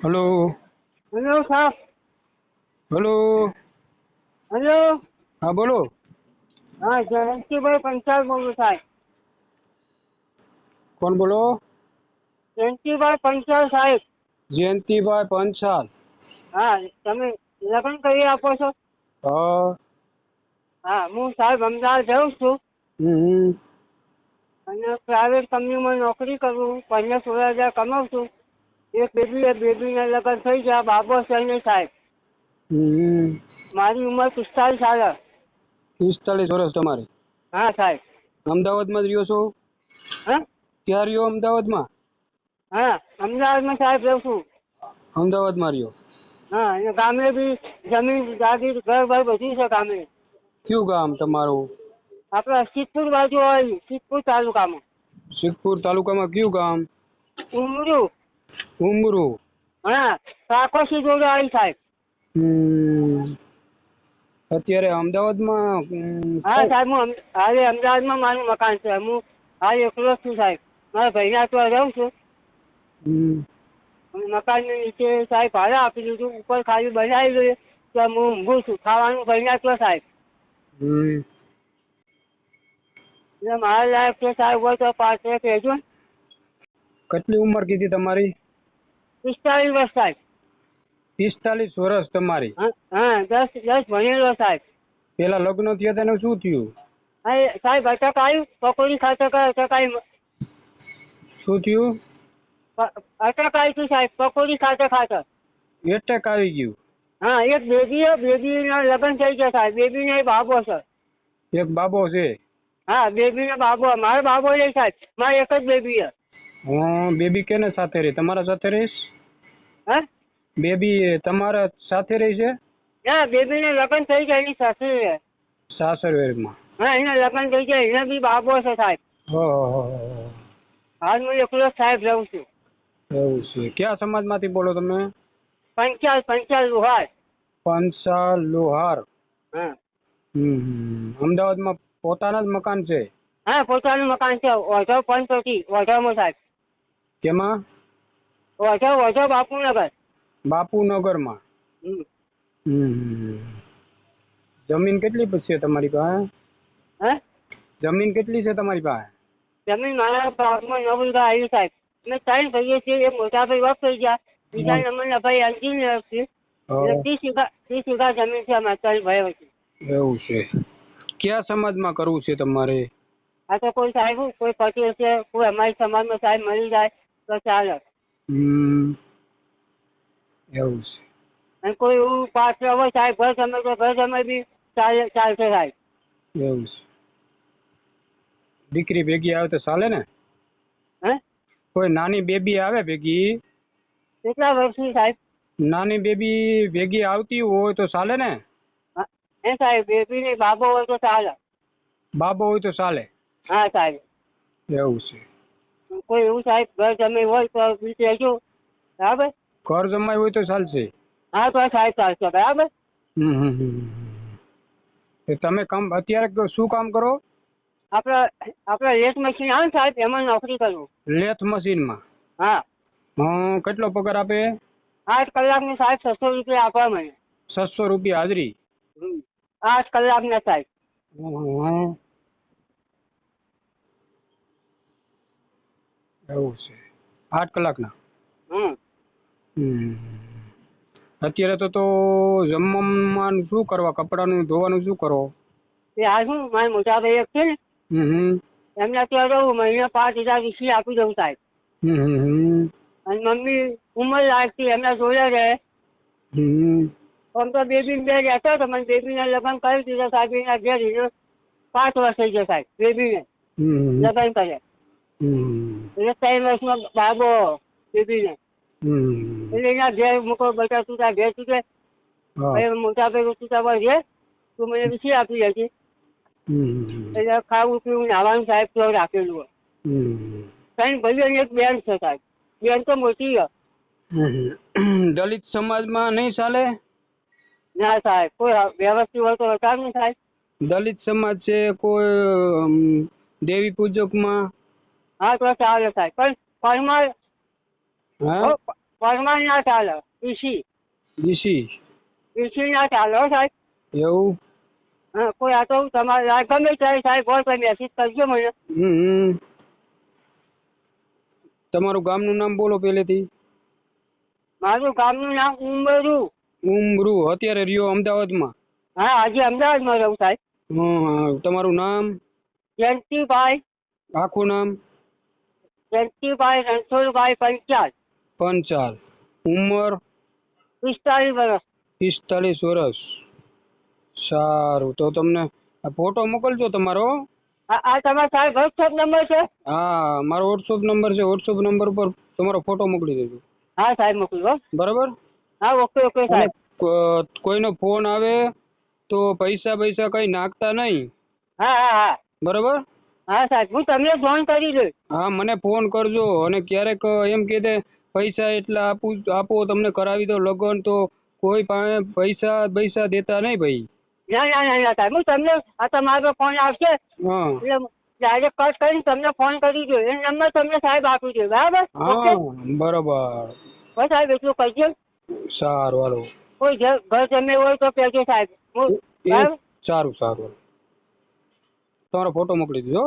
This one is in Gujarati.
હલો. હેલો સાહેબ. હલો. હેલો. હા બોલો. હા, જયંતિભાઈ પંચાલ બોલું સાહેબ. કોણ બોલો? જયંતિભાઈ પંચાલ સાહેબ. જયંતિભાઈ પંચાલ. હા, તમે લગ્ન કરી આપો છો? હા. હા, હું સાહેબ અમદાવાદ જાઉં છું હમ. અને પ્રાઇવેટ કંપનીમાં નોકરી કરું, 15-16 હજાર કમાઉં છું. એક બેબીના લગ્ન થઈ ગયા, બાબો છે નહીં સાહેબ. હમ. મારી ઉંમર 45 સાલ. 45 વર્ષ તમારી? હા સાહેબ. અમદાવાદમાં જ રહ્યો છો? હા. ક્યાં રહ્યો અમદાવાદમાં? હા, અમદાવાદમાં સાહેબ રહું છું. અમદાવાદમાં રહ્યો? હા, અને ગામે બી જમીન જાગીર ઘર બધું છે ગામે. કયું ગામ તમારું? આપણા સિદ્ધપુર બાજુ હોય, સિદ્ધપુર તાલુકામાં. સિદ્ધપુર તાલુકામાં કયું ગામ? ઉમરું. ઉમરું. હા, કાકોસી જોડે આવી સાહેબ. અત્યારે અમદાવાદમાં હા સાહેબ, હું હાલે અમદાવાદમાં મારું મકાન છે. હું હાલ એકલો જ છું સાહેબ. મારા ભાઈના ત્યાં રહું છું. મકાનની નીચે સાહેબ ભાડે આપી દીધું, ઉપર ખાલી બનાવી દઈએ તો હું ઊંઘું છું. ખાવાનું ભાઈના ત્યાં સાહેબ. એટલે મારા લાયક તો સાહેબ હોય તો પાછળ કહેજો ને. કેટલી ઉંમર કીધી તમારી? 45 વર્ષ સાહેબ. 45 વર્ષ તમારી? હા, 10 ભણેલો સાહેબ. પેલા લગ્ન થયા તેને શું થયું? હા સાહેબ, અટક આવ્યું, પકોડી ખાતા અટક આવી. શું થયું? અટક આવી હતી સાહેબ, પકોડી ખાતા. એટેક આવી ગયું? હા, એક બેબીના લગ્ન થઈ ગયા સાહેબ. બેબીને બાબો છે. એક બાબો છે? હા, બેબીને બાબો. મારો બાબો નહીં સાહેબ, મારે એક જ બેબી છે. હા, બેબી કેને સાથે રહે? તમારા સાથે રહીશ? હા, બેબી તમારા સાથે રહી છે? ના, બેબીને લગ્ન થઈ ગયા, એની સાસરી છે. સાસરવેરમાં? હા, એના લગ્ન થઈ ગયા, એને બી બાબો છે સાહેબ. હાલ હું એકલો જ સાહેબ રહું છું. એવું છે. કયા સમાજમાંથી બોલો તમે? પંચાલ લુહાર. પંચાલ લુહાર. હા. અમદાવાદમાં પોતાના જ મકાન છે? હા, પોતાનું મકાન છે. ઓઢવ પંચવટી, ઓઢવમાં સાહેબ. કેમાં? ઓઢવ બાપુનગર. બાપુનગરમાં? જમીન કેટલી છે તમારી પાસે? હા, જમીન કેટલી છે તમારી પાસે? જમીન મારા ભાગમાં 9 વીઘા આવી સાહેબ. અમે 3 ભાઈએ છીએ. એક મોટા ભાઈ વફ થઈ ગયા, બીજા નંબરના ભાઈ એન્જિનિયર છે. એટલે 30 વીઘા જમીન છે અમારે 3 ભાઈ વચ્ચે. એવું છે. કયા સમાજમાં કરવું છે તમારે? આ તો કોઈ સાહેબ, કોઈ પટેલ છે, કોઈ અમારી સમાજમાં સાહેબ મળી જાય તો ચાલે. એવું છે. અને કોઈ એવું પાત્ર હોય સાહેબ, ઘર જમે તો ઘર જમે બી ચાલશે સાહેબ. એવું છે. દીકરી ભેગી આવે તો ચાલે ને? હે? કોઈ નાની બેબી આવે ભેગી? કેટલા વર્ષની સાહેબ? નાની બેબી ભેગી આવતી હોય તો ચાલે ને? હે સાહેબ, બેબી ને બાબો હોય તો ચાલે. બાબો હોય તો ચાલે? હા સાહેબ. એવું છે. કોઈ એવું સાહેબ ઘર જમે હોય તો બી કહેજો. બરાબર? ઘર જમાઈ હોય તો ચાલશે? હા તો સાહેબ ચાલશે. બરાબર? તમે અત્યારે શું કામ કરો? આપડે લેથ મશીન આવે ને સાહેબ, એમાં નોકરી કરું. લેથ મશીનમાં? હા. કેટલો પગાર આપે? 8 કલાકની સાહેબ 600 રૂપિયા આપવા મને. 600 રૂપિયા હાજરી? 8 કલાકના સાહેબ. એવું છે. 8 કલાકના? અત્યારે તો જમવામાં શું કરવા, કપડાનું ધોવાનું શું કરો? એ હાલ શું મારા મોટા ભાઈ એક છે ને, એમના ત્યાં રહું, મહિને 5000 વીસી આપી દઉં સાહેબ. અને મમ્મી ઉંમર લાગતી એમના જોડે રહે. આમ તો બેબી બે રહેતો હતો, મને બેબીને લગ્ન કરી દીધા સાહેબ. એના ઘેર 5 વર્ષ થઈ ગયા સાહેબ બેબીને લગ્ન કરે. એટલે 3 વર્ષમાં બાબો બેબીને. એટલે એના ઘેર મૂકો બધા તું ત્યાં ઘેર તૂટે. મોટા ભાઈ તું ઘેર તું મને વીસી આપી દેજે. એટલે ખાવું પીવું નાવાનું સાહેબ તો રાખેલું હોય. 3 ભાઈઓ અને એક બેન છે સાહેબ. બેન તો મોટી છે. દલિત સમાજમાં નહીં ચાલે? ના સાહેબ, કોઈ વ્યવસ્થિત હોય તો બતાવ ને સાહેબ. દલિત સમાજ છે, કોઈ દેવી પૂજકમાં? હા તો ચાલે સાહેબ, પણ પરમાર ના ચાલે, ઈસી ડીસી ના ચાલે હો સાહેબ. એવું? હા, કોઈ આ તો તમારે ગમે ત્યારે સાહેબ હોય તો મેસેજ કરજો મને. તમારું ગામનું નામ બોલો પહેલેથી. મારું ગામનું નામ ઉમરું. ઉમરું. અત્યારે રહ્યો અમદાવાદમાં? હા, આજે અમદાવાદમાં રહું સાહેબ. હા, તમારું નામ? જયંતિભાઈ. આખું નામ? જયંતિભાઈ રણછોડભાઈ પંચાલ. પંચાલ. ઉંમર? 45 વર્ષ. 45 વર્ષ. સારું, તો તમને ફોટો મોકલજો તમારો. આ તમારો સાહેબ વોટ્સઅપ નંબર છે? હા, મારો વોટ્સઅપ નંબર છે. વોટ્સઅપ નંબર પર તમારો ફોટો મોકલી દેજો. હા સાહેબ, મોકલો. બરાબર? હા, ઓકે સાહેબ. કોઈનો ફોન આવે તો પૈસા કઈ નાખતા નહીં. હા. બરાબર? હા સાહેબ, હું તમને ફોન કરી દઈશ. હા, મને ફોન કરજો. અને ક્યારેક એમ કે પૈસા એટલા આપો તમને કરાવી દો લગ્ન, તો કોઈ પાસે પૈસા દેતા નહીં ભાઈ. ના સાહેબ, હું તમને આ તમારો ફોન આવશે એટલે ડાયરેક્ટ કટ કરીને તમને ફોન કરી દો. એ નંબર તમને સાહેબ આપી દો. બરાબર? બરાબર. બસ સાહેબ, એટલું કહીજો. સારું, હાલો. કોઈ ઘર જમે હોય તો કહેજો સાહેબ. બરાબર? સારું. તમારો ફોટો મોકલી દીધો.